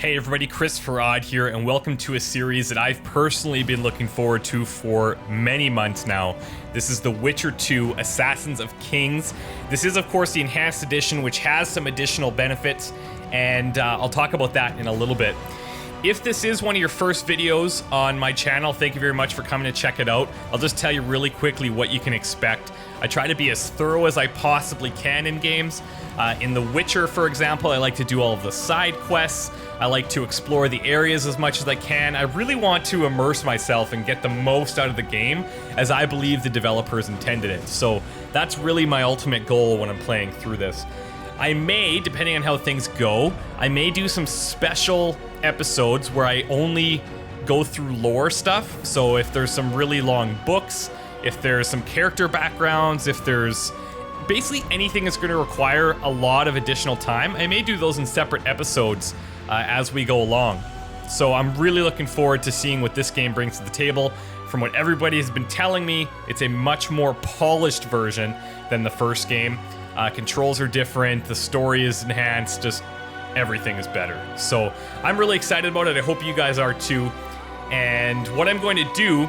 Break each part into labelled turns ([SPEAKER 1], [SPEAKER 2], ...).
[SPEAKER 1] Hey everybody, ChristopherOdd here, and welcome to a series that I've personally been looking forward to for many months now. This is The Witcher 2: Assassins of Kings. This is, of course, the Enhanced Edition, which has some additional benefits, and I'll talk about that in a little bit. If this is one of your first videos on my channel, thank you very much for coming to check it out. I'll just tell you really quickly what you can expect. I try to be as thorough as I possibly can in games. In The Witcher, for example, I like to do all of the side quests. I like to explore the areas as much as I can. I really want to immerse myself and get the most out of the game, as I believe the developers intended it. So that's really my ultimate goal when I'm playing through this. I may, depending on how things go, I may do some special episodes where I only go through lore stuff. So if there's some really long books, if there's some character backgrounds, if there's basically anything that's going to require a lot of additional time, I may do those in separate episodes as we go along. So I'm really looking forward to seeing what this game brings to the table. From what everybody has been telling me, it's a much more polished version than the first game. Controls are different, the story is enhanced, just everything is better. So I'm really excited about it. I hope you guys are too. And what I'm going to do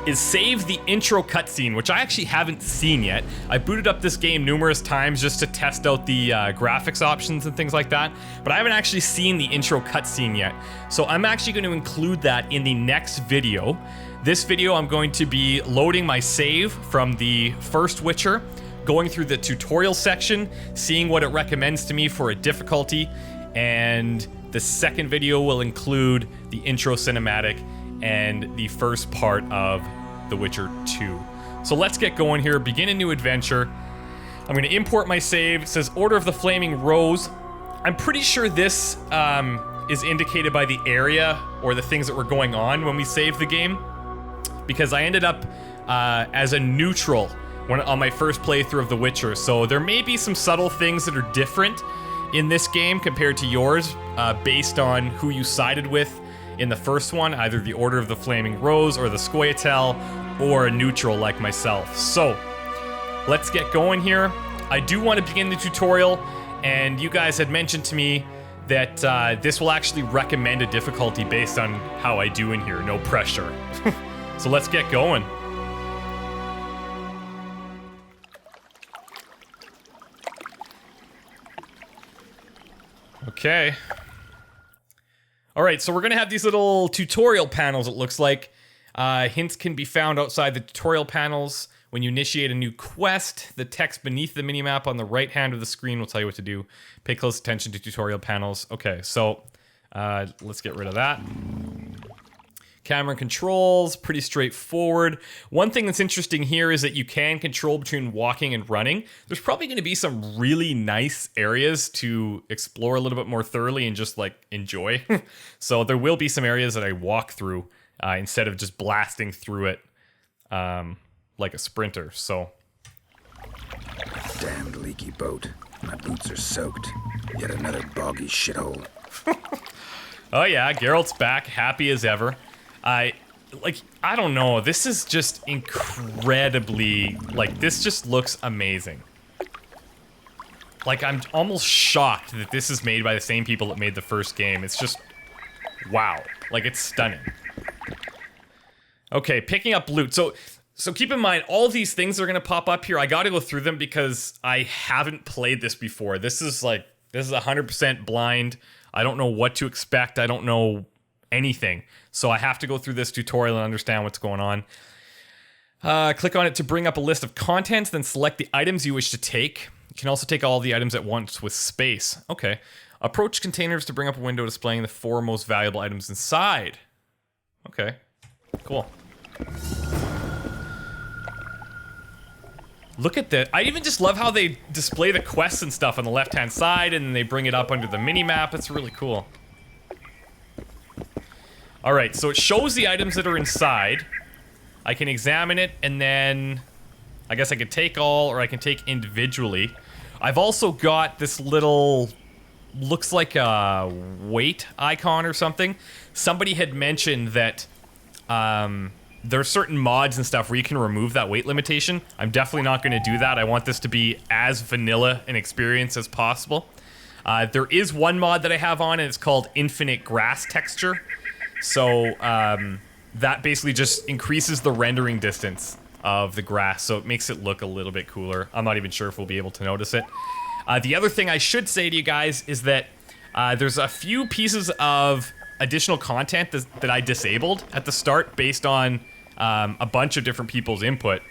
[SPEAKER 1] is save the intro cutscene, which I actually haven't seen yet. I booted up this game numerous times just to test out the graphics options and things like that, but I haven't actually seen the intro cutscene yet. So I'm actually going to include that in the next video. This video, I'm going to be loading my save from the first Witcher, going through the tutorial section, seeing what it recommends to me for a difficulty, and the second video will include the intro cinematic and the first part of The Witcher 2. So let's get going here, begin a new adventure. I'm gonna import my save. It says Order of the Flaming Rose. I'm pretty sure this is indicated by the area or the things that were going on when we saved the game, because I ended up as a neutral on my first playthrough of The Witcher. So there may be some subtle things that are different in this game compared to yours based on who you sided with in the first one, either the Order of the Flaming Rose or the Scoia'tael, or a neutral like myself. So let's get going here. I do want to begin the tutorial, and you guys had mentioned to me that this will actually recommend a difficulty based on how I do in here, no pressure. So let's get going. Okay. Alright, so we're gonna have these little tutorial panels, it looks like. Hints can be found outside the tutorial panels. When you initiate a new quest, the text beneath the minimap on the right hand of the screen will tell you what to do. Pay close attention to tutorial panels. Okay, so let's get rid of that. Camera controls, pretty straightforward. One thing that's interesting here is that you can control between walking and running. There's probably going to be some really nice areas to explore a little bit more thoroughly and just like enjoy. So there will be some areas that I walk through instead of just blasting through it like a sprinter. So
[SPEAKER 2] damned leaky boat. My boots are soaked. Yet another boggy shithole.
[SPEAKER 1] Oh yeah, Geralt's back, happy as ever. I don't know, this is just incredibly, this just looks amazing. Like, I'm almost shocked that this is made by the same people that made the first game. It's just, wow. Like, it's stunning. Okay, picking up loot. So keep in mind, all these things are gonna pop up here. I gotta go through them because I haven't played this before. This is 100% blind. I don't know what to expect. I don't know anything. So I have to go through this tutorial and understand what's going on. Click on it to bring up a list of contents, then select the items you wish to take. You can also take all the items at once with space. Okay. Approach containers to bring up a window displaying the 4 most valuable items inside. Okay. Cool. Look at that. I even just love how they display the quests and stuff on the left-hand side, and then they bring it up under the mini-map. It's really cool. Alright, so it shows the items that are inside. I can examine it, and then I guess I can take all, or I can take individually. I've also got this little, looks like a weight icon or something. Somebody had mentioned that there are certain mods and stuff where you can remove that weight limitation. I'm definitely not going to do that. I want this to be as vanilla an experience as possible. There is one mod that I have on, and it's called Infinite Grass Texture. So that basically just increases the rendering distance of the grass, so it makes it look a little bit cooler. I'm not even sure if we'll be able to notice it. The other thing I should say to you guys is that there's a few pieces of additional content that I disabled at the start based on a bunch of different people's input.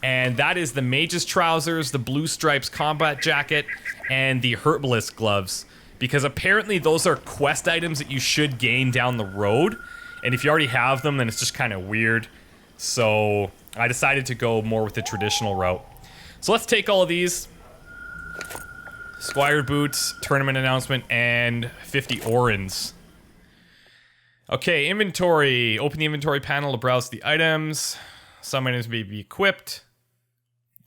[SPEAKER 1] And that is the Mage's Trousers, the Blue Stripes Combat Jacket, and the Herbalist Gloves. Because apparently those are quest items that you should gain down the road. And if you already have them, then it's just kind of weird. So I decided to go more with the traditional route. So let's take all of these. Squire Boots, Tournament Announcement, and 50 Orens. Okay, inventory. Open the inventory panel to browse the items. Some items may be equipped.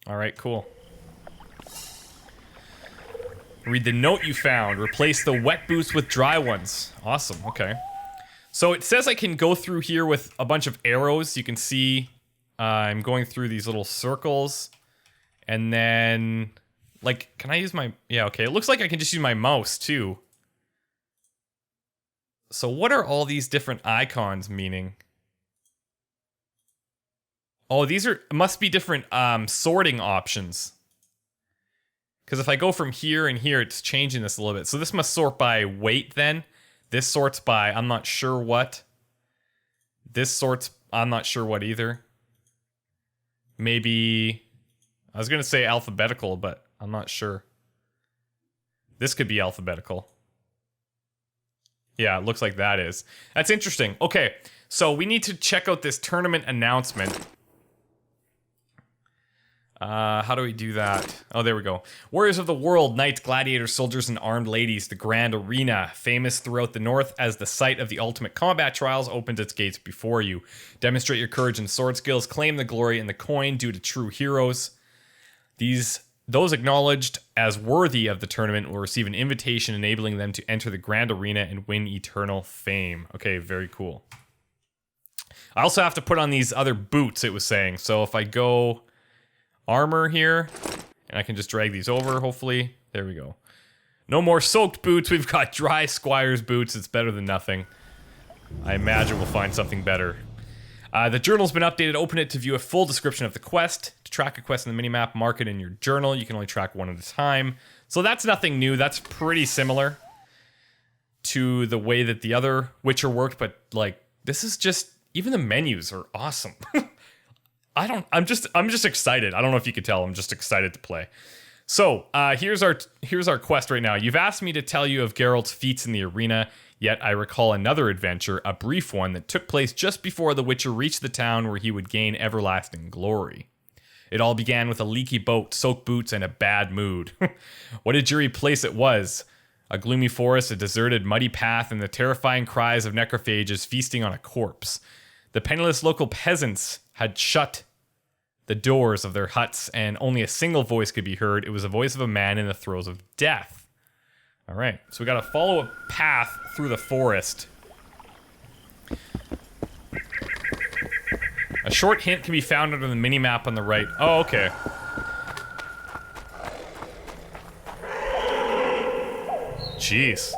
[SPEAKER 1] Alright, cool. Read the note you found. Replace the wet boots with dry ones. Awesome, okay. So it says I can go through here with a bunch of arrows. You can see I'm going through these little circles. And then, like, can I use my... Yeah, okay. It looks like I can just use my mouse, too. So what are all these different icons meaning? Oh, these must be different sorting options. Because if I go from here and here, it's changing this a little bit. So this must sort by weight then. This sorts by I'm not sure what. This sorts I'm not sure what either. Maybe... I was going to say alphabetical, but I'm not sure. This could be alphabetical. Yeah, it looks like that is. That's interesting. Okay, so we need to check out this tournament announcement. How do we do that? Oh, there we go. Warriors of the world, knights, gladiators, soldiers, and armed ladies. The grand arena, famous throughout the north as the site of the ultimate combat trials, opens its gates before you. Demonstrate your courage and sword skills. Claim the glory and the coin due to true heroes. Those acknowledged as worthy of the tournament will receive an invitation enabling them to enter the grand arena and win eternal fame. Okay, very cool. I also have to put on these other boots, it was saying. So if I go armor here, and I can just drag these over, hopefully. There we go. No more soaked boots. We've got dry squire's boots. It's better than nothing. I imagine we'll find something better. The journal's been updated. Open it to view a full description of the quest. To track a quest in the minimap, mark it in your journal. You can only track one at a time. So that's nothing new. That's pretty similar to the way that the other Witcher worked, but like this is just even the menus are awesome. I'm just excited. I don't know if you could tell. I'm just excited to play. So, here's our quest right now. You've asked me to tell you of Geralt's feats in the arena, yet I recall another adventure, a brief one, that took place just before the Witcher reached the town where he would gain everlasting glory. It all began with a leaky boat, soaked boots, and a bad mood. What a dreary place it was. A gloomy forest, a deserted, muddy path, and the terrifying cries of necrophages feasting on a corpse. The penniless local peasants had shut the doors of their huts, and only a single voice could be heard. It was the voice of a man in the throes of death. All right, so we gotta follow a path through the forest. A short hint can be found under the mini-map on the right. Oh, okay. Jeez.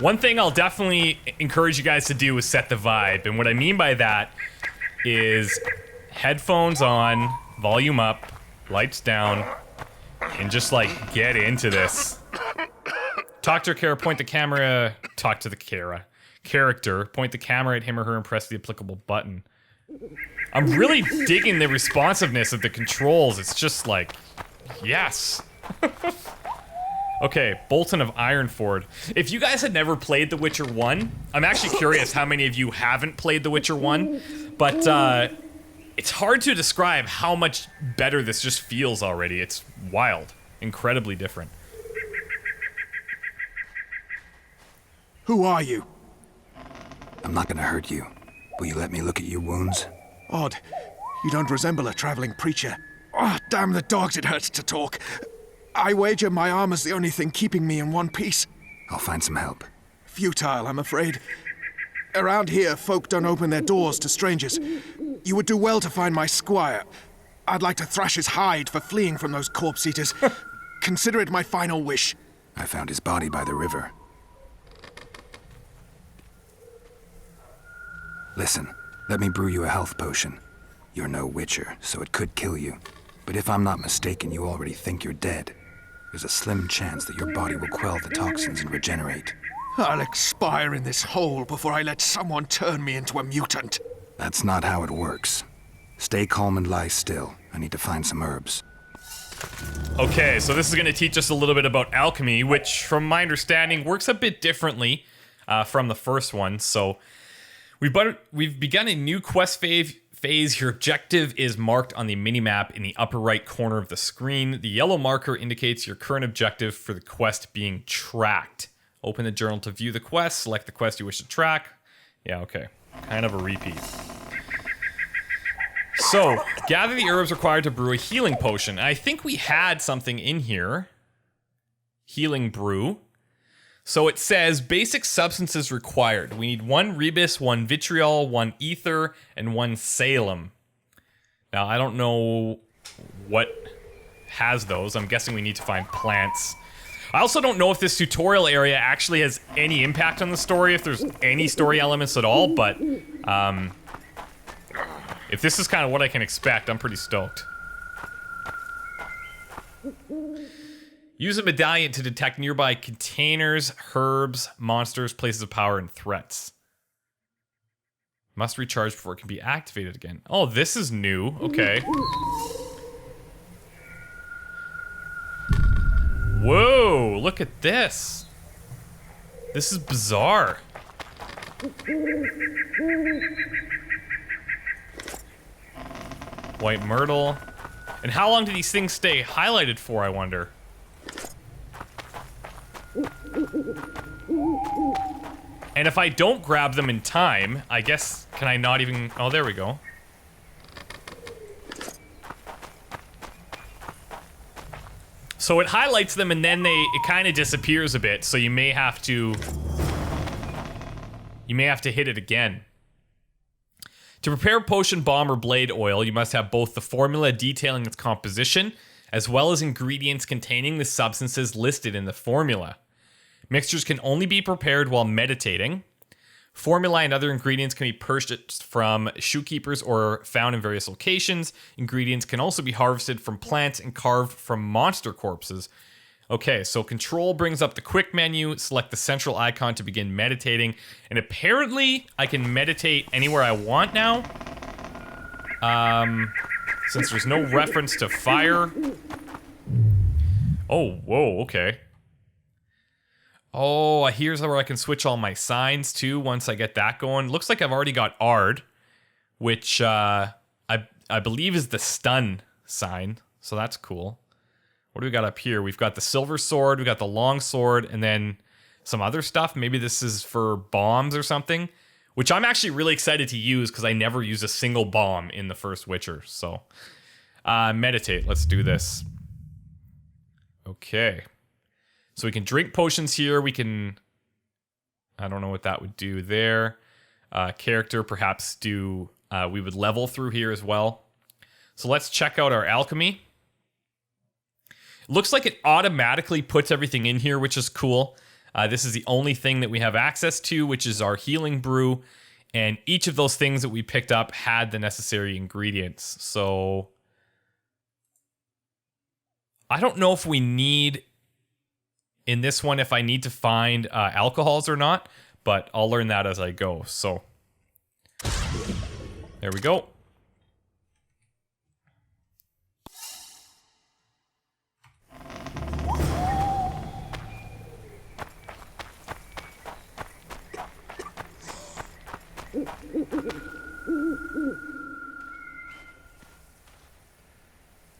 [SPEAKER 1] One thing I'll definitely encourage you guys to do is set the vibe. And what I mean by that is headphones on, volume up, lights down, and just like get into this. Talk to Kara, point the camera, talk to the character, point the camera at him or her and press the applicable button. I'm really digging the responsiveness of the controls. It's just like, yes. Okay, Bolton of Ironford. If you guys had never played The Witcher 1, I'm actually curious how many of you haven't played The Witcher 1, but it's hard to describe how much better this just feels already. It's wild. Incredibly different.
[SPEAKER 2] Who are you? I'm not gonna hurt you. Will you let me look at your wounds?
[SPEAKER 3] Odd. You don't resemble a traveling preacher. Oh, damn the dogs, it hurts to talk. I wager my armor's the only thing keeping me in one piece.
[SPEAKER 2] I'll find some help.
[SPEAKER 3] Futile, I'm afraid. Around here, folk don't open their doors to strangers. You would do well to find my squire. I'd like to thrash his hide for fleeing from those corpse eaters. Consider it my final wish.
[SPEAKER 2] I found his body by the river. Listen, let me brew you a health potion. You're no witcher, so it could kill you. But if I'm not mistaken, you already think you're dead. There's a slim chance that your body will quell the toxins and regenerate.
[SPEAKER 3] I'll expire in this hole before I let someone turn me into a mutant.
[SPEAKER 2] That's not how it works. Stay calm and lie still. I need to find some herbs.
[SPEAKER 1] Okay, so this is going to teach us a little bit about alchemy, which, from my understanding, works a bit differently from the first one. So we've begun a new quest phase. Your objective is marked on the minimap in the upper right corner of the screen. The yellow marker indicates your current objective for the quest being tracked. Open the journal to view the quest. Select the quest you wish to track. Yeah, okay. Kind of a repeat. So, gather the herbs required to brew a healing potion. I think we had something in here. Healing brew. So it says basic substances required. We need 1 rebis, 1 vitriol, 1 ether, and 1 salem. Now, I don't know what has those. I'm guessing we need to find plants. I also don't know if this tutorial area actually has any impact on the story, if there's any story elements at all, but if this is kind of what I can expect, I'm pretty stoked. Use a medallion to detect nearby containers, herbs, monsters, places of power, and threats. Must recharge before it can be activated again. Oh, this is new. Okay. Whoa, look at this. This is bizarre. White myrtle. And how long do these things stay highlighted for, I wonder? And if I don't grab them in time, I guess, can I not even... Oh, there we go. So it highlights them and then it kind of disappears a bit, so you may have to hit it again. To prepare potion, bomb, or blade oil, you must have both the formula detailing its composition, as well as ingredients containing the substances listed in the formula. Mixtures can only be prepared while meditating. Formula and other ingredients can be purchased from shoekeepers or found in various locations. Ingredients can also be harvested from plants and carved from monster corpses. Okay, so control brings up the quick menu, select the central icon to begin meditating, and apparently I can meditate anywhere I want now. Since there's no reference to fire. Oh, whoa, okay. Oh, here's where I can switch all my signs too once I get that going. Looks like I've already got Ard, which I believe is the stun sign, so that's cool. What do we got up here? We've got the silver sword, we got the long sword, and then some other stuff. Maybe this is for bombs or something, which I'm actually really excited to use because I never use a single bomb in the first Witcher. So, meditate. Let's do this. Okay. So we can drink potions here. We can... I don't know what that would do there. Character, perhaps do... we would level through here as well. So let's check out our alchemy. Looks like it automatically puts everything in here, which is cool. This is the only thing that we have access to, which is our healing brew. And each of those things that we picked up had the necessary ingredients. So I don't know if we need, in this one, if I need to find alcohols or not, but I'll learn that as I go. So there we go.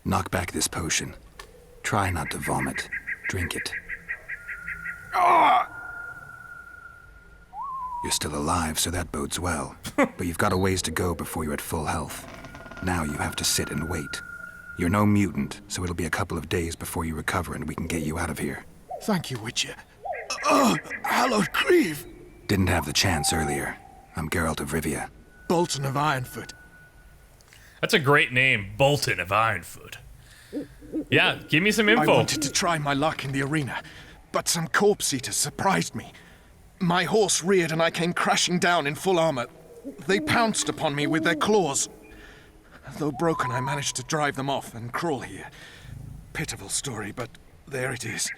[SPEAKER 2] Knock back this potion. Try not to vomit. Drink it. You're still alive, so that bodes well. But you've got a ways to go before you're at full health. Now you have to sit and wait. You're no mutant, so it'll be a couple of days before you recover and we can get you out of here.
[SPEAKER 3] Thank you, Witcher. Oh, hallowed grieve!
[SPEAKER 2] Didn't have the chance earlier. I'm Geralt of Rivia.
[SPEAKER 3] Bolton of Ironfoot.
[SPEAKER 1] That's a great name, Bolton of Ironfoot. Yeah, give me some
[SPEAKER 3] I
[SPEAKER 1] info.
[SPEAKER 3] wanted to try my luck in the arena, but some corpse eaters surprised me. My horse reared and I came crashing down in full armor. They pounced upon me with their claws. Though broken, I managed to drive them off and crawl here. Pitiful story, but there it is.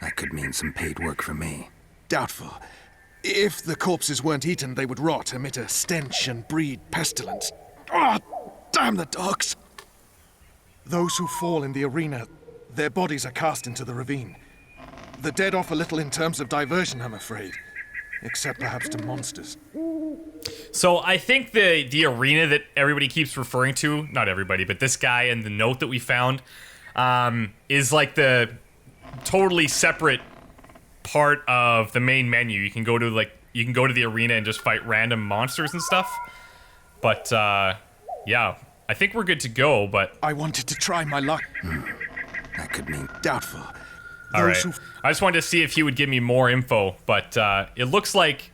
[SPEAKER 2] That could mean some paid work for me.
[SPEAKER 3] Doubtful. If the corpses weren't eaten, they would rot, emit a stench, and breed pestilence. Ah, damn the dogs! Those who fall in the arena, their bodies are cast into the ravine. The dead offer little in terms of diversion, I'm afraid. Except perhaps to monsters.
[SPEAKER 1] So I think the arena that everybody keeps referring to, not everybody, but this guy and the note that we found, is like the totally separate part of the main menu. You can go to the arena and just fight random monsters and stuff. But yeah, I think we're good to go, but
[SPEAKER 3] I wanted to try my luck.
[SPEAKER 2] That could mean...
[SPEAKER 3] Doubtful.
[SPEAKER 1] all right. I just wanted to see if he would give me more info, but it looks like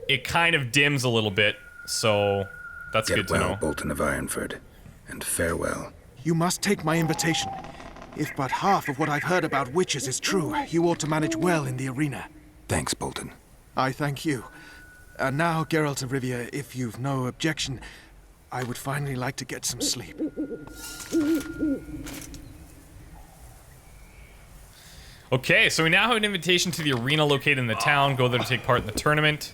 [SPEAKER 1] it kind of dims a little bit, so that's good to know.
[SPEAKER 2] Bolton of Ironford, and farewell.
[SPEAKER 3] You must take my invitation. If but half of what I've heard about witches is true, you ought to manage well in the arena.
[SPEAKER 2] Thanks, Bolton.
[SPEAKER 3] I thank you. And now, Geralt of Rivia, if you've no objection, I would finally like to get some sleep.
[SPEAKER 1] Okay, so we now have an invitation to the arena located in the town. Go there to take part in the tournament.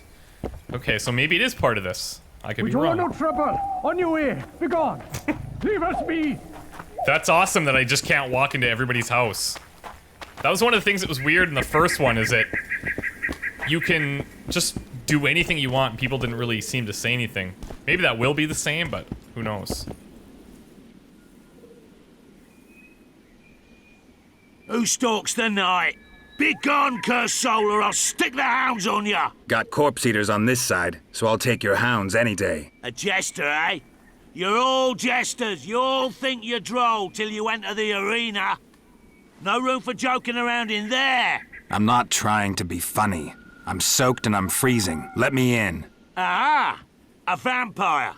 [SPEAKER 1] Okay, so maybe it is part of this. I could be wrong.
[SPEAKER 4] No trouble. On your way. Be gone. Leave us be.
[SPEAKER 1] That's awesome that I just can't walk into everybody's house. That was one of the things that was weird in the first one, is that you can just do anything you want and people didn't really seem to say anything. Maybe that will be the same, but who knows.
[SPEAKER 5] Who stalks the night? Be gone, cursed soul, or I'll stick the hounds on ya!
[SPEAKER 2] Got corpse eaters on this side, so I'll take your hounds any day.
[SPEAKER 5] A jester, eh? You're all jesters. You all think you're droll till you enter the arena. No room for joking around in there.
[SPEAKER 2] I'm not trying to be funny. I'm soaked and I'm freezing. Let me in.
[SPEAKER 5] Ah, a vampire.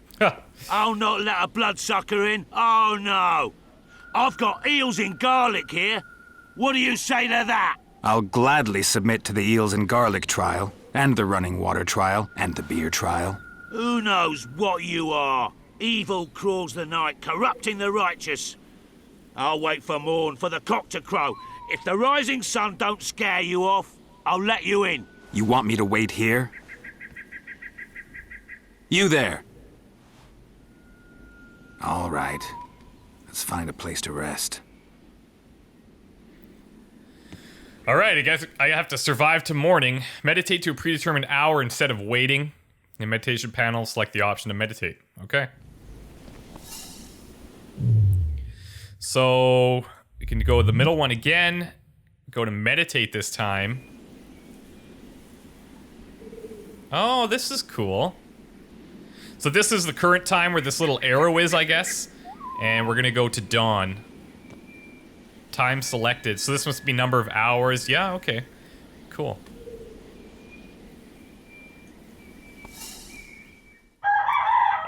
[SPEAKER 5] I'll not let a bloodsucker in. Oh, no. I've got eels in garlic here. What do you say to that?
[SPEAKER 2] I'll gladly submit to the eels and garlic trial, and the running water trial, and the beer trial.
[SPEAKER 5] Who knows what you are? Evil crawls the night, corrupting the righteous. I'll wait for morn, for the cock to crow. If the rising sun don't scare you off, I'll let you in.
[SPEAKER 2] You want me to wait here? You there! All right. Let's find a place to rest.
[SPEAKER 1] All right, I guess I have to survive to morning. Meditate to a predetermined hour instead of waiting. In meditation panel, select the option to meditate. Okay. So we can go to the middle one again. Go to meditate this time. Oh, this is cool. So this is the current time where this little arrow is, I guess. And we're gonna go to dawn. Time selected. So this must be number of hours. Yeah, okay. Cool.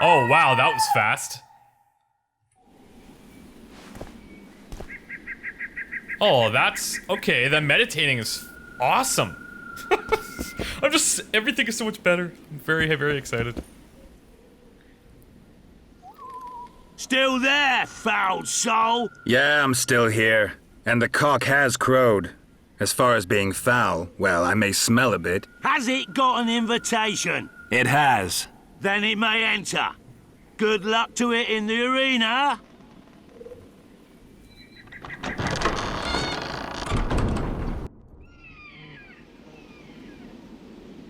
[SPEAKER 1] Oh, wow, that was fast. Oh, that's... Okay, then meditating is awesome. Everything is so much better. I'm very, very excited.
[SPEAKER 5] Still there, foul soul?
[SPEAKER 2] Yeah, I'm still here. And the cock has crowed. As far as being foul, well, I may smell a bit.
[SPEAKER 5] Has it got an invitation?
[SPEAKER 2] It has.
[SPEAKER 5] Then it may enter. Good luck to it in the arena.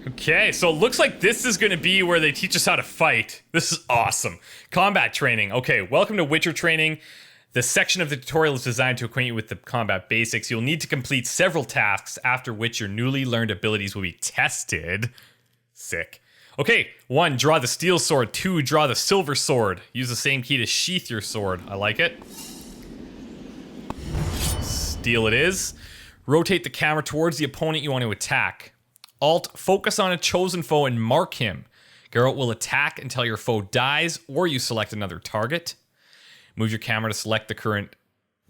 [SPEAKER 1] Okay, so it looks like this is going to be where they teach us how to fight. This is awesome. Combat training. Okay, welcome to Witcher training. The section of the tutorial is designed to acquaint you with the combat basics. You'll need to complete several tasks, after which your newly learned abilities will be tested. Sick. Okay, 1, draw the steel sword. 2, draw the silver sword. Use the same key to sheath your sword. I like it. Steel it is. Rotate the camera towards the opponent you want to attack. Alt, focus on a chosen foe and mark him. Geralt will attack until your foe dies or you select another target. Move your camera to select the current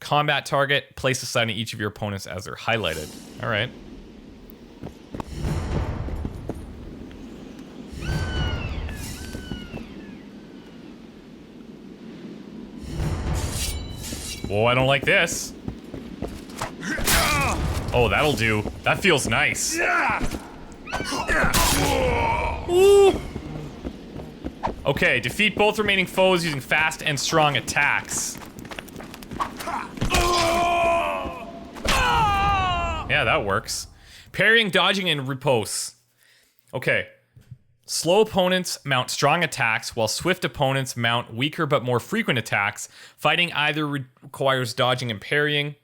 [SPEAKER 1] combat target. Place a sign on each of your opponents as they're highlighted. All right. Whoa, I don't like this. Oh, that'll do. That feels nice. Ooh. Okay, defeat both remaining foes using fast and strong attacks. Yeah, that works. Parrying, dodging, and riposte. Okay. Slow opponents mount strong attacks, while swift opponents mount weaker but more frequent attacks. Fighting either requires dodging and parrying.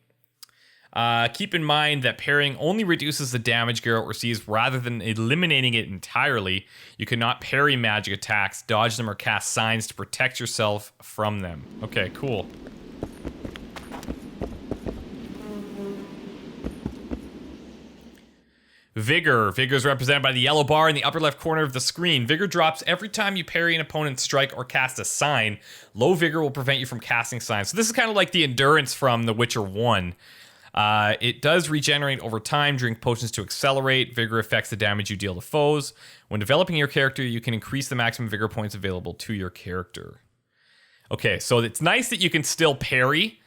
[SPEAKER 1] Keep in mind that parrying only reduces the damage Geralt receives rather than eliminating it entirely. You cannot parry magic attacks, dodge them, or cast signs to protect yourself from them. Okay, cool. Vigor. Vigor is represented by the yellow bar in the upper left corner of the screen. Vigor drops every time you parry an opponent's strike or cast a sign. Low vigor will prevent you from casting signs. So this is kind of like the endurance from The Witcher 1. It does regenerate over time. Drink potions to accelerate. Vigor affects the damage you deal to foes. When developing your character, you can increase the maximum vigor points available to your character. Okay, so it's nice that you can still parry,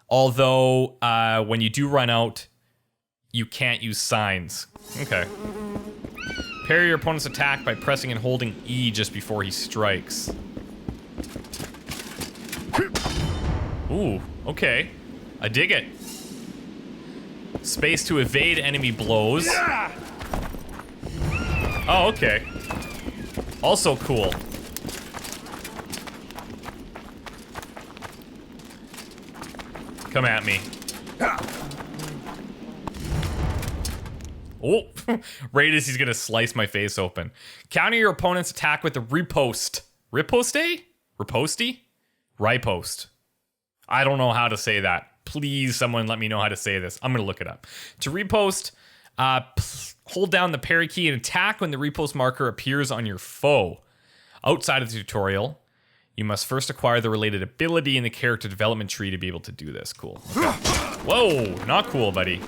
[SPEAKER 1] although when you do run out, you can't use signs. Okay. Parry your opponent's attack by pressing and holding E just before he strikes. Ooh, okay. I dig it. Space to evade enemy blows. Oh, okay. Also cool. Come at me. Oh, right as he's gonna slice my face open. Counter your opponent's attack with a riposte. Riposte? Riposte? Riposte. I don't know how to say that. Please, someone let me know how to say this. I'm gonna look it up. To riposte, hold down the parry key and attack when the riposte marker appears on your foe. Outside of the tutorial, you must first acquire the related ability in the character development tree to be able to do this. Cool. Okay. Whoa, not cool, buddy.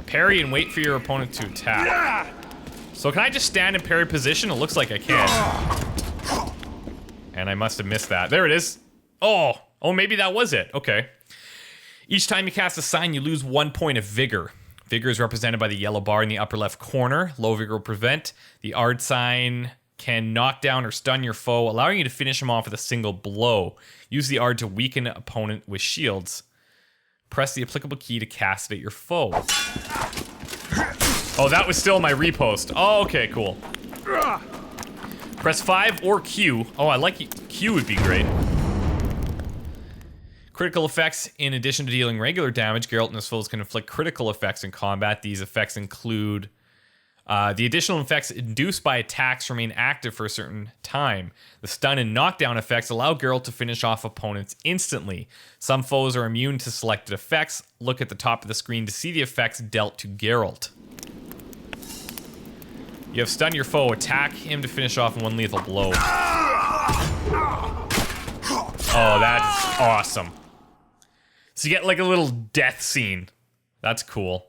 [SPEAKER 1] Parry and wait for your opponent to attack. So can I just stand in parry position? It looks like I can. And I must have missed that. There it is. Oh, maybe that was it. Okay. Each time you cast a sign, you lose 1 point of vigor. Vigor is represented by the yellow bar in the upper left corner. Low vigor will prevent. The Ard sign can knock down or stun your foe, allowing you to finish him off with a single blow. Use the Ard to weaken an opponent with shields. Press the applicable key to cast it at your foe. Oh, that was still my riposte. Oh, okay, cool. Press 5 or Q. Oh, I like Q would be great. Critical effects. In addition to dealing regular damage, Geralt and his foes can inflict critical effects in combat. These effects include the additional effects induced by attacks remain active for a certain time. The stun and knockdown effects allow Geralt to finish off opponents instantly. Some foes are immune to selected effects. Look at the top of the screen to see the effects dealt to Geralt. You have stunned your foe. Attack him to finish off in one lethal blow. Oh, that is awesome. So you get like a little death scene. That's cool.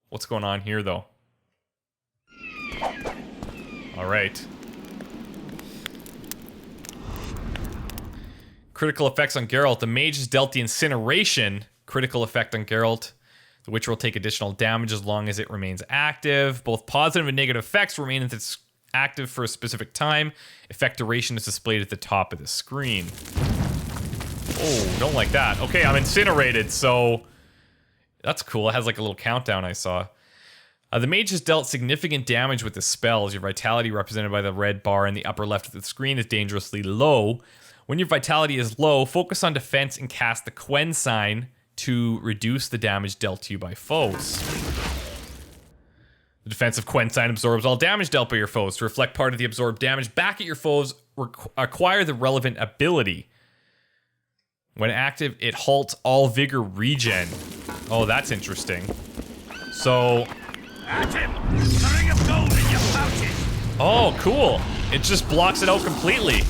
[SPEAKER 1] What's going on here, though? All right. Critical effects on Geralt. The mage is dealt the incineration. Critical effect on Geralt. The Witcher will take additional damage as long as it remains active. Both positive and negative effects remain if it's active for a specific time. Effect duration is displayed at the top of the screen. Oh, don't like that. Okay, I'm incinerated, so that's cool. It has like a little countdown I saw. The mage has dealt significant damage with the spells. Your vitality, represented by the red bar in the upper left of the screen, is dangerously low. When your vitality is low, focus on defense and cast the Quen sign to reduce the damage dealt to you by foes. The defensive Quen sign absorbs all damage dealt by your foes. To reflect part of the absorbed damage back at your foes, acquire the relevant ability. When active, it halts all vigor regen. Oh, that's interesting. So...
[SPEAKER 5] At him! The ring of gold in your pouches!
[SPEAKER 1] Oh, cool. It just blocks it out completely.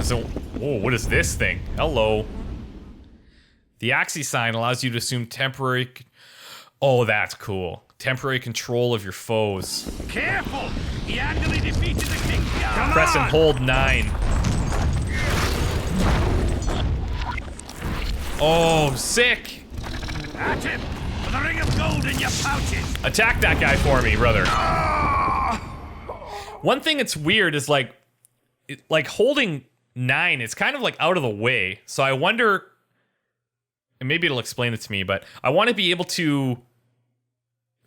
[SPEAKER 1] So, whoa, what is this thing? Hello. The axis sign allows you to assume temporary... Oh, that's cool. Temporary control of your foes.
[SPEAKER 5] Careful! He handily defeated the King's Guard!
[SPEAKER 1] Press and hold 9. Oh, sick!
[SPEAKER 5] At him! For the ring of gold in your pouches!
[SPEAKER 1] Attack that guy for me, brother. One thing that's weird is like holding 9, it's kind of like out of the way. So I wonder, and maybe it'll explain it to me, but I want to be able to,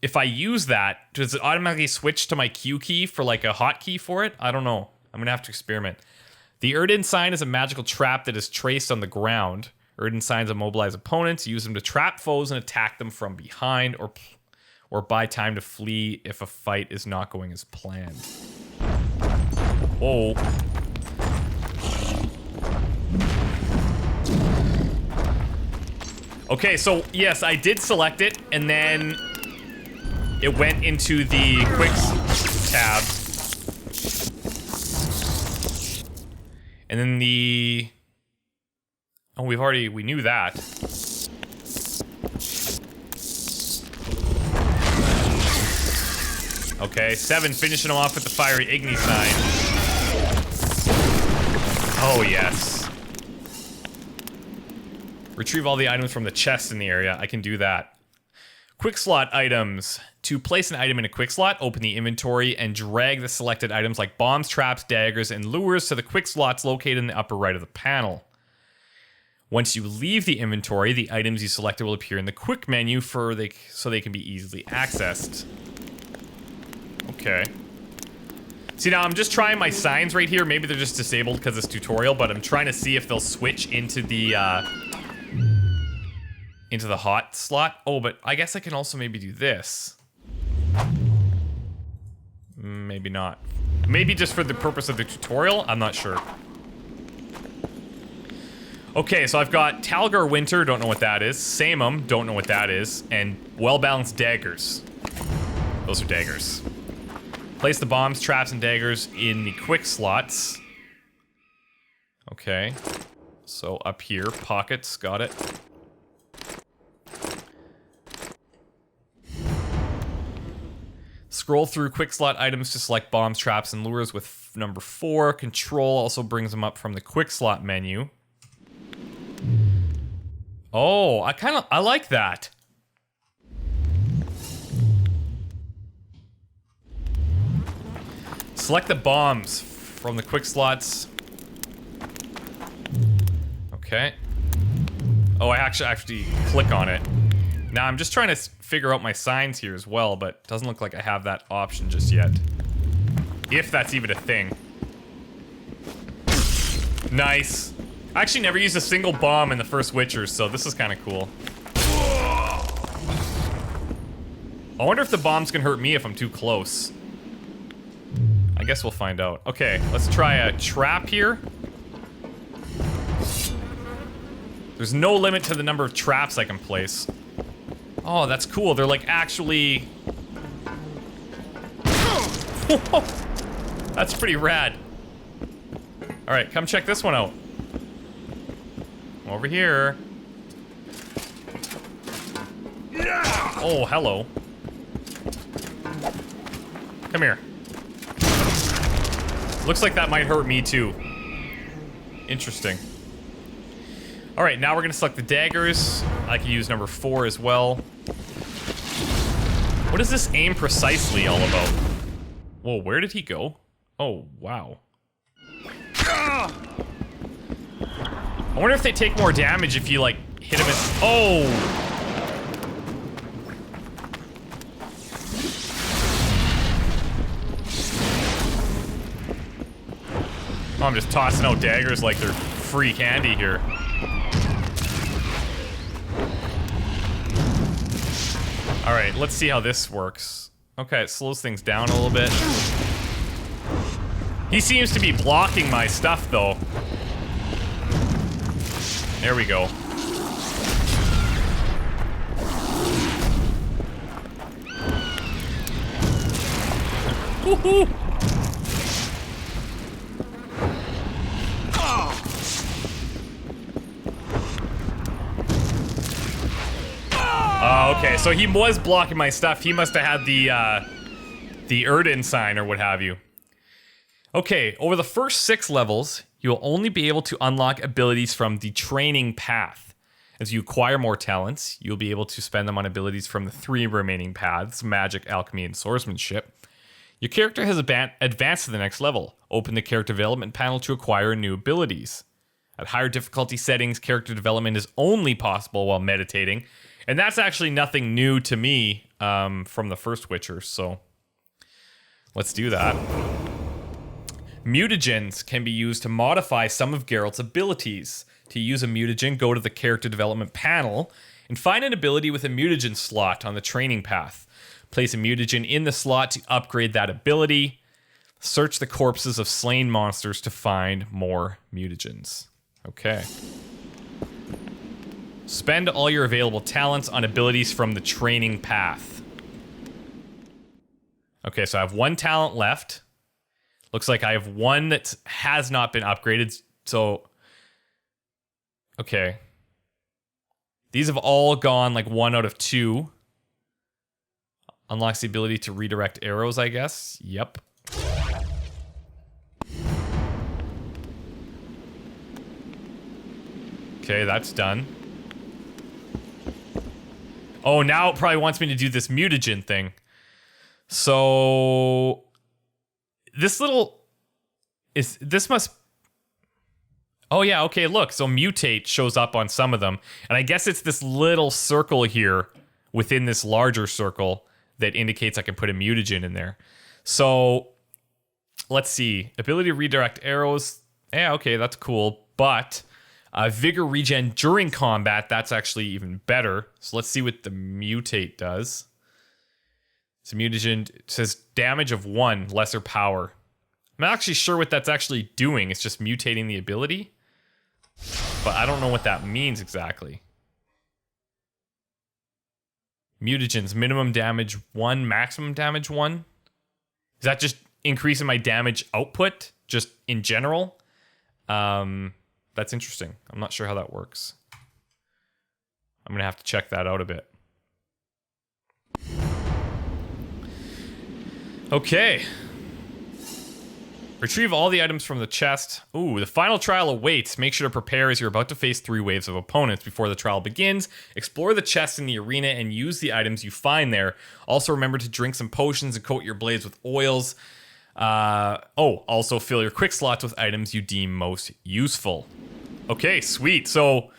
[SPEAKER 1] if I use that, does it automatically switch to my Q key for like a hotkey for it? I don't know. I'm gonna have to experiment. The Erdin sign is a magical trap that is traced on the ground. Erdin signs immobilize opponents, use them to trap foes and attack them from behind, or buy time to flee if a fight is not going as planned. Whoa. Okay, so yes, I did select it, and then it went into the quicks tab. And then the... Oh, we knew that. Okay, 7, finishing him off with the fiery Igni sign. Oh, yes. Retrieve all the items from the chests in the area. I can do that. Quick slot items. To place an item in a quick slot, open the inventory and drag the selected items like bombs, traps, daggers, and lures to the quick slots located in the upper right of the panel. Once you leave the inventory, the items you selected will appear in the quick menu so they can be easily accessed. Okay. See, now I'm just trying my signs right here. Maybe they're just disabled because it's tutorial, but I'm trying to see if they'll switch into the hot slot. Oh, but I guess I can also maybe do this. Maybe not. Maybe just for the purpose of the tutorial? I'm not sure. Okay, so I've got Talgar Winter, don't know what that is. Samum, don't know what that is. And well-balanced daggers. Those are daggers. Place the bombs, traps, and daggers in the quick slots. Okay. So up here, pockets, got it. Scroll through quick slot items to select bombs, traps, and lures with number 4. Control also brings them up from the quick slot menu. Oh, I like that. Select the bombs from the quick slots. Okay. Oh, I actually click on it. Now I'm just trying to figure out my signs here as well, but doesn't look like I have that option just yet. If that's even a thing. Nice. I actually never used a single bomb in the first Witcher, so this is kind of cool. I wonder if the bombs can hurt me if I'm too close. I guess we'll find out. Okay, let's try a trap here. There's no limit to the number of traps I can place. Oh, that's cool. They're like actually... That's pretty rad. Alright, come check this one out. Over here. Oh, hello. Come here. Looks like that might hurt me too. Interesting. Alright, now we're gonna select the daggers. I can use number 4 as well. What is this aim precisely all about? Whoa, where did he go? Oh, wow. I wonder if they take more damage if you, like, hit him in... Oh! Oh, I'm just tossing out daggers like they're free candy here. Alright, let's see how this works. Okay, it slows things down a little bit. He seems to be blocking my stuff, though. There we go. Okay, so he was blocking my stuff. He must have had the Erden sign or what have you. Okay, over the first 6 levels, you'll only be able to unlock abilities from the training path. As you acquire more talents, you'll be able to spend them on abilities from the 3 remaining paths, magic, alchemy, and swordsmanship. Your character has advanced to the next level. Open the character development panel to acquire new abilities. At higher difficulty settings, character development is only possible while meditating. And that's actually nothing new to me from the first Witcher, so let's do that. Mutagens can be used to modify some of Geralt's abilities. To use a mutagen, go to the character development panel and find an ability with a mutagen slot on the training path. Place a mutagen in the slot to upgrade that ability. Search the corpses of slain monsters to find more mutagens. Okay. Spend all your available talents on abilities from the training path. Okay, so I have 1 talent left. Looks like I have 1 that has not been upgraded, so... Okay. These have all gone like 1 out of 2. Unlocks the ability to redirect arrows, I guess. Yep. Okay, that's done. Oh, now it probably wants me to do this mutagen thing. So... This must... Oh yeah, okay, look. So mutate shows up on some of them. And I guess it's this little circle here within this larger circle that indicates I can put a mutagen in there. So, let's see. Ability to redirect arrows. Yeah, okay, that's cool. But... vigor regen during combat, that's actually even better. So let's see what the mutate does. It's a mutagen. It says damage of 1, lesser power. I'm not actually sure what that's actually doing. It's just mutating the ability. But I don't know what that means exactly. Mutagens, minimum damage 1, maximum damage 1. Is that just increasing my damage output? Just in general? That's interesting. I'm not sure how that works. I'm going to have to check that out a bit. Okay. Retrieve all the items from the chest. Ooh, the final trial awaits. Make sure to prepare as you're about to face 3 waves of opponents. Before the trial begins, explore the chest in the arena and use the items you find there. Also remember to drink some potions and coat your blades with oils. Also fill your quick slots with items you deem most useful. Okay, sweet. So,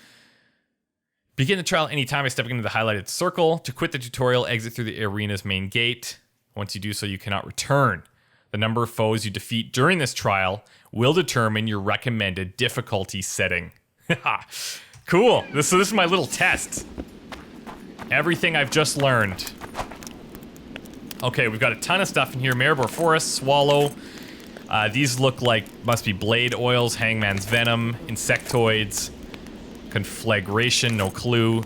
[SPEAKER 1] begin the trial anytime by stepping into the highlighted circle. To quit the tutorial, exit through the arena's main gate. Once you do so, you cannot return. The number of foes you defeat during this trial will determine your recommended difficulty setting. Cool. So this is my little test. Everything I've just learned. Okay, we've got a ton of stuff in here. Maribor Forest, Swallow. These look like, must be blade oils, hangman's venom, insectoids, conflagration, no clue.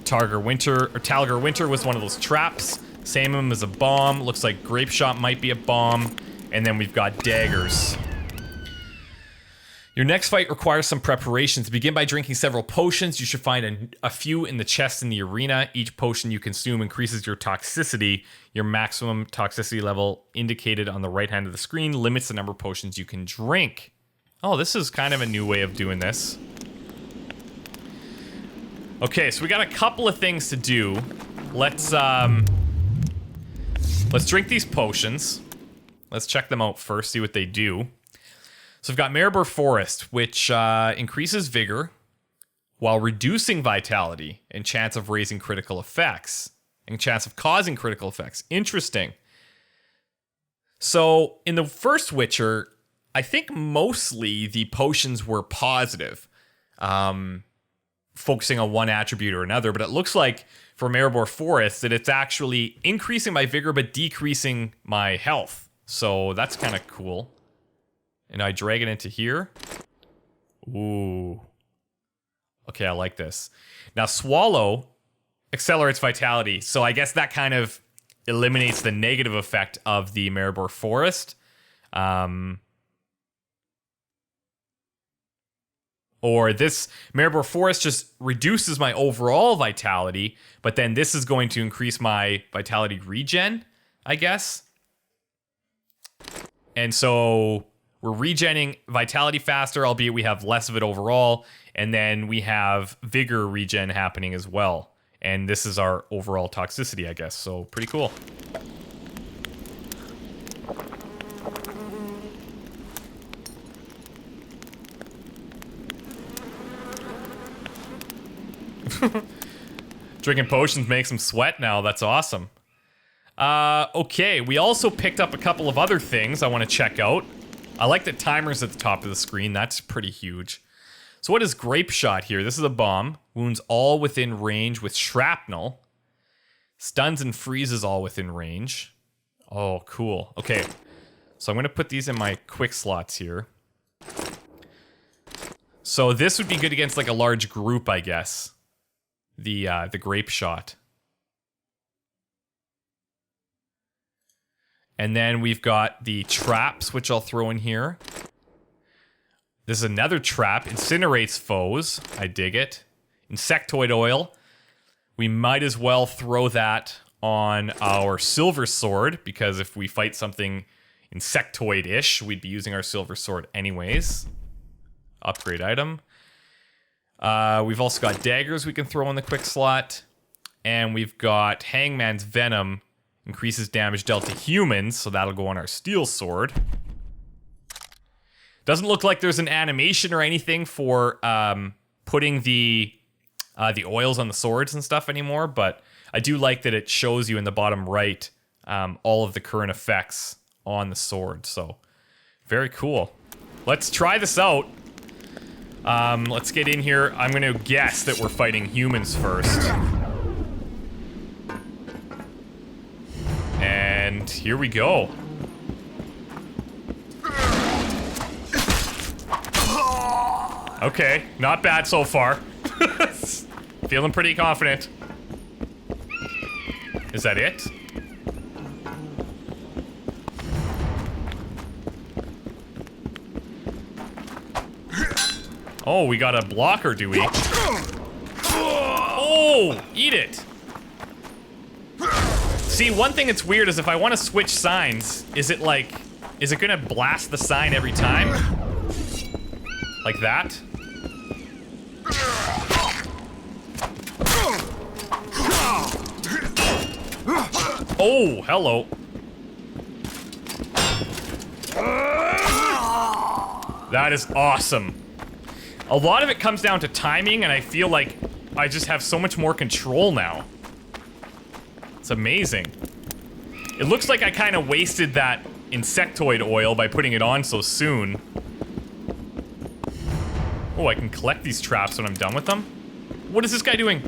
[SPEAKER 1] Talgar Winter was one of those traps. Samum is a bomb. Looks like Grape Shot might be a bomb. And then we've got daggers. Your next fight requires some preparations. Begin by drinking several potions. You should find a few in the chest in the arena. Each potion you consume increases your toxicity. Your maximum toxicity level indicated on the right hand of the screen limits the number of potions you can drink. Oh, this is kind of a new way of doing this. Okay, so we got a couple of things to do. Let's drink these potions. Let's check them out first, see what they do. So we've got Maribor Forest, which increases vigor while reducing vitality and chance of raising critical effects and chance of causing critical effects. Interesting. So in the first Witcher, I think mostly the potions were positive, focusing on one attribute or another, but it looks like for Maribor Forest that it's actually increasing my vigor but decreasing my health. So that's kind of cool. And I drag it into here. Ooh. Okay, I like this. Now, Swallow accelerates vitality. So I guess that kind of eliminates the negative effect of the Maribor Forest. Or this Maribor Forest just reduces my overall vitality, but then this is going to increase my vitality regen, I guess. And so we're regenning vitality faster, albeit we have less of it overall, and then we have vigor regen happening as well. And this is our overall toxicity, I guess, so pretty cool. Drinking potions makes him sweat now. That's awesome. Okay, we also picked up a couple of other things I want to check out. I like the timers at the top of the screen. That's pretty huge. So what is Grape Shot here? This is a bomb. Wounds all within range with shrapnel. Stuns and freezes all within range. Oh, cool. Okay, so I'm going to put these in my quick slots here. So this would be good against like a large group, I guess. The Grape Shot. And then we've got the traps, which I'll throw in here. This is another trap. Incinerates foes. I dig it. Insectoid oil. We might as well throw that on our silver sword, because if we fight something insectoid-ish, we'd be using our silver sword anyways. Upgrade item. We've also got daggers we can throw in the quick slot. And we've got Hangman's Venom. Increases damage dealt to humans, so that'll go on our steel sword. Doesn't look like there's an animation or anything for putting the oils on the swords and stuff anymore, but I do like that it shows you in the bottom right all of the current effects on the sword, so very cool. Let's try this out. Let's get in here. I'm going to guess that we're fighting humans first. And here we go. Okay, not bad so far. Feeling pretty confident. Is that it? Oh, we got a blocker, do we? Oh, eat it. See, one thing that's weird is if I want to switch signs, is it gonna blast the sign every time? Like that? Oh, hello. That is awesome. A lot of it comes down to timing, and I feel like I just have so much more control now. It's amazing. It looks like I kind of wasted that insectoid oil by putting it on so soon. Oh, I can collect these traps when I'm done with them? What is this guy doing?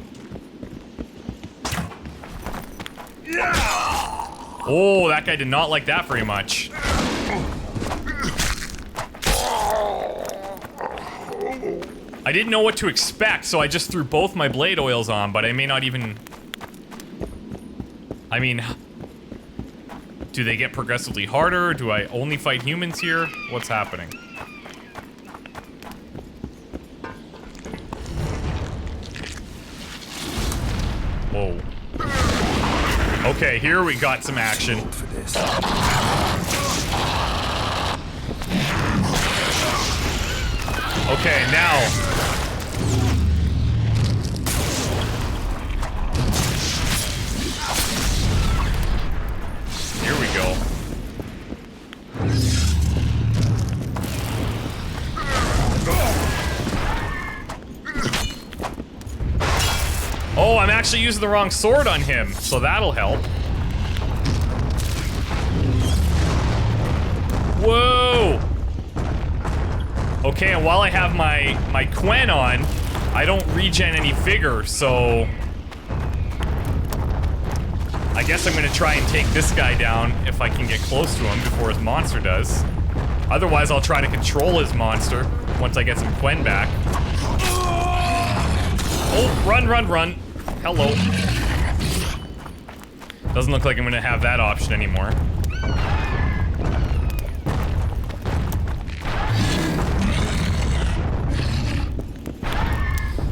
[SPEAKER 1] Oh, that guy did not like that very much. I didn't know what to expect, so I just threw both my blade oils on, but I may not even... I mean... Do they get progressively harder? Do I only fight humans here? What's happening? Whoa. Okay, here we got some action.
[SPEAKER 2] For this.
[SPEAKER 1] Okay, now... Here we go. Oh, I'm actually using the wrong sword on him, so that'll help. Whoa! Okay, and while I have my Quen on, I don't regen any vigor, so... I guess I'm gonna try and take this guy down if I can get close to him before his monster does. Otherwise, I'll try to control his monster once I get some Quen back. Oh, run, run, run. Hello. Doesn't look like I'm gonna have that option anymore.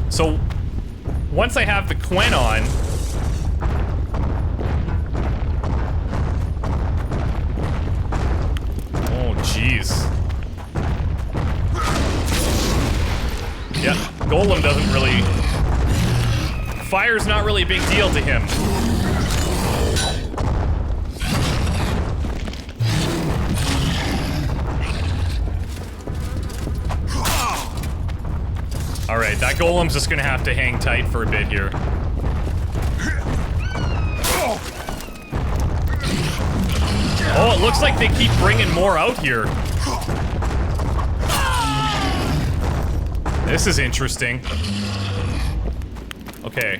[SPEAKER 1] So, once I have the Quen on... Oh, jeez. Yeah, Golem doesn't really... Fire's not really a big deal to him. Alright, that Golem's just gonna have to hang tight for a bit here. Oh, it looks like they keep bringing more out here. This is interesting. Okay.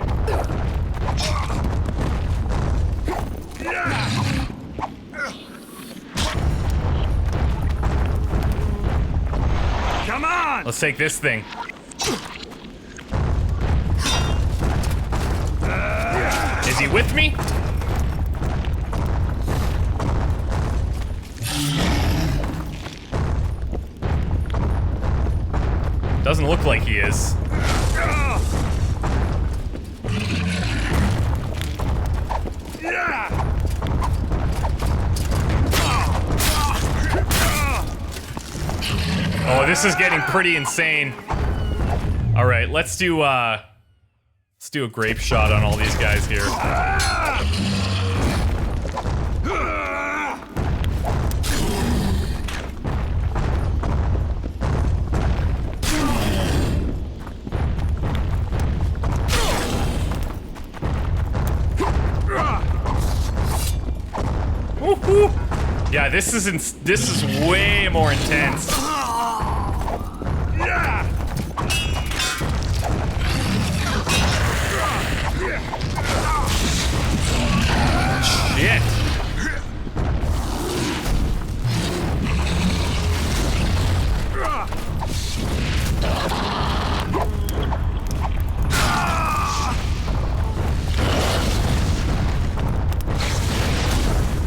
[SPEAKER 5] Come on!
[SPEAKER 1] Let's take this thing. Is he with me? Doesn't look like he is. Oh, this is getting pretty insane. All right, let's do a grape shot on all these guys here. Woohoo! Yeah, this is way more intense. Shit.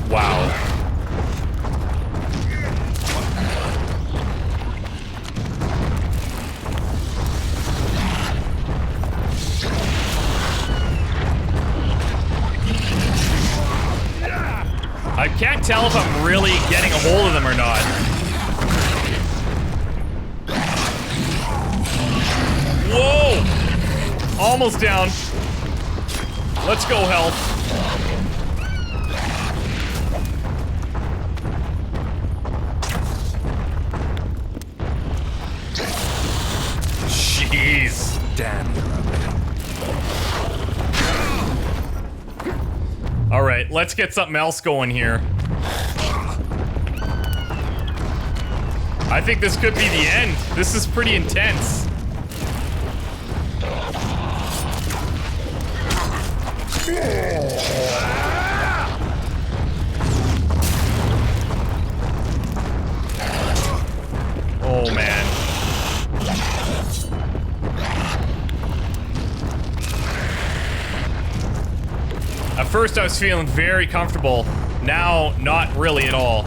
[SPEAKER 1] Wow. I can't tell if I'm really getting a hold of them or not. Whoa! Almost down. Let's go, health. Jeez.
[SPEAKER 2] Damn, you're ugly.
[SPEAKER 1] All right, let's get something else going here. I think this could be the end. This is pretty intense. Oh, man. At first I was feeling very comfortable. Now, not really at all.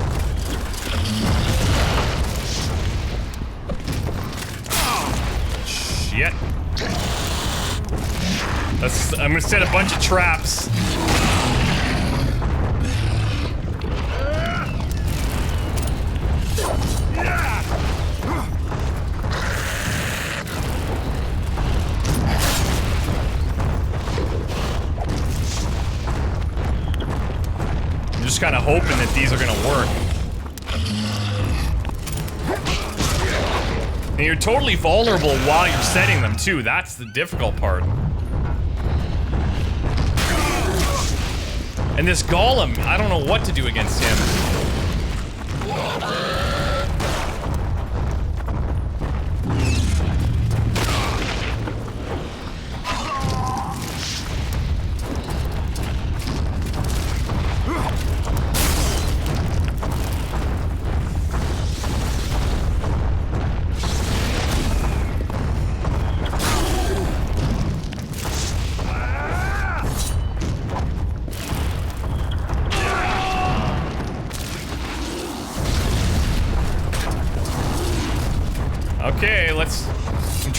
[SPEAKER 1] Shit. I'm gonna set a bunch of traps. I'm just kind of hoping that these are gonna work. And you're totally vulnerable while you're setting them too. That's the difficult part. And this golem, I don't know what to do against him.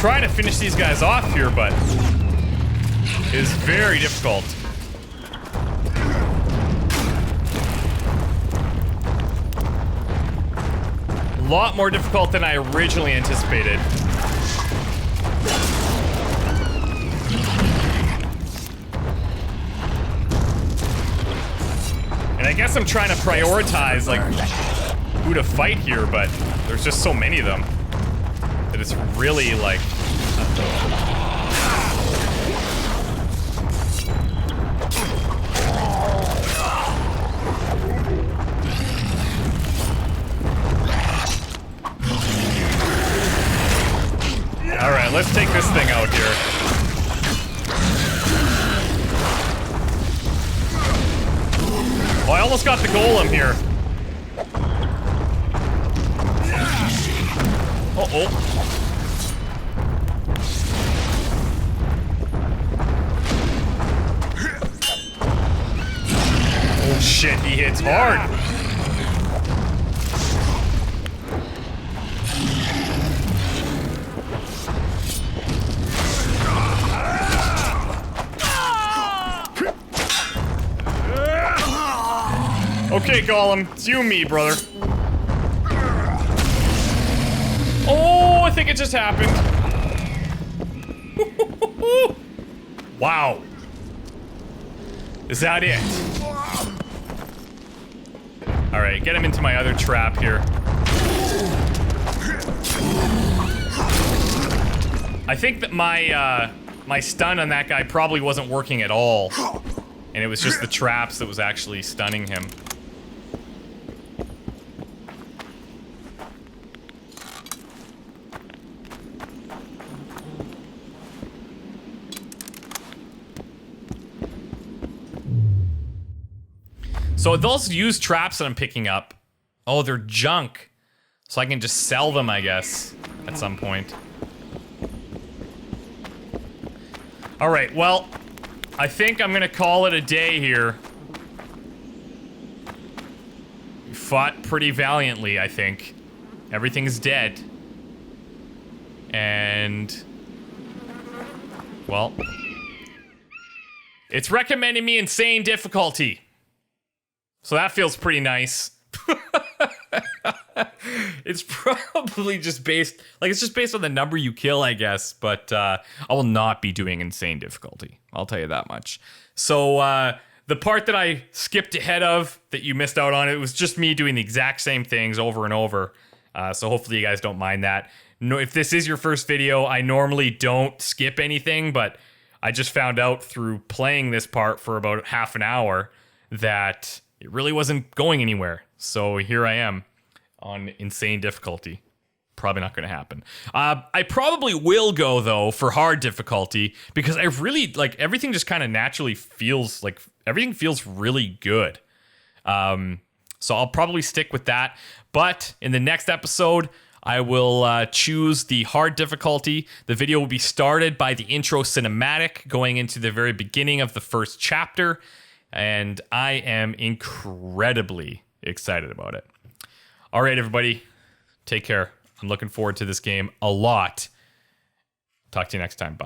[SPEAKER 1] trying to finish these guys off here, but it is very difficult. A lot more difficult than I originally anticipated. And I guess I'm trying to prioritize, like, who to fight here, but there's just so many of them that it's really, like... Alright, let's take this thing out here. Oh, I almost got the golem here. Uh-oh. Oh shit, he hits hard. Okay, Golem, it's you and me, brother. Oh, I think it just happened. Wow. Is that it? All right, get him into my other trap here. I think that my my stun on that guy probably wasn't working at all, and it was just the traps that was actually stunning him. So those used traps that I'm picking up, oh, they're junk. So I can just sell them, I guess, at some point. All right, well, I think I'm gonna call it a day here. We fought pretty valiantly, I think. Everything's dead. And, well, it's recommending me insane difficulty. So that feels pretty nice. It's probably just based, like, it's just based on the number you kill, I guess. But I will not be doing insane difficulty. I'll tell you that much. So the part that I skipped ahead of, that you missed out on, it was just me doing the exact same things over and over. So hopefully you guys don't mind that. No, if this is your first video, I normally don't skip anything, but I just found out through playing this part for about half an hour that it really wasn't going anywhere. So here I am on insane difficulty. Probably not going to happen. I probably will go, though, for hard difficulty, because I really, like, everything just kind of naturally feels, like, everything feels really good. So I'll probably stick with that. But in the next episode, I will choose the hard difficulty. The video will be started by the intro cinematic going into the very beginning of the first chapter. And I am incredibly excited about it. All right, everybody. Take care. I'm looking forward to this game a lot. Talk to you next time. Bye.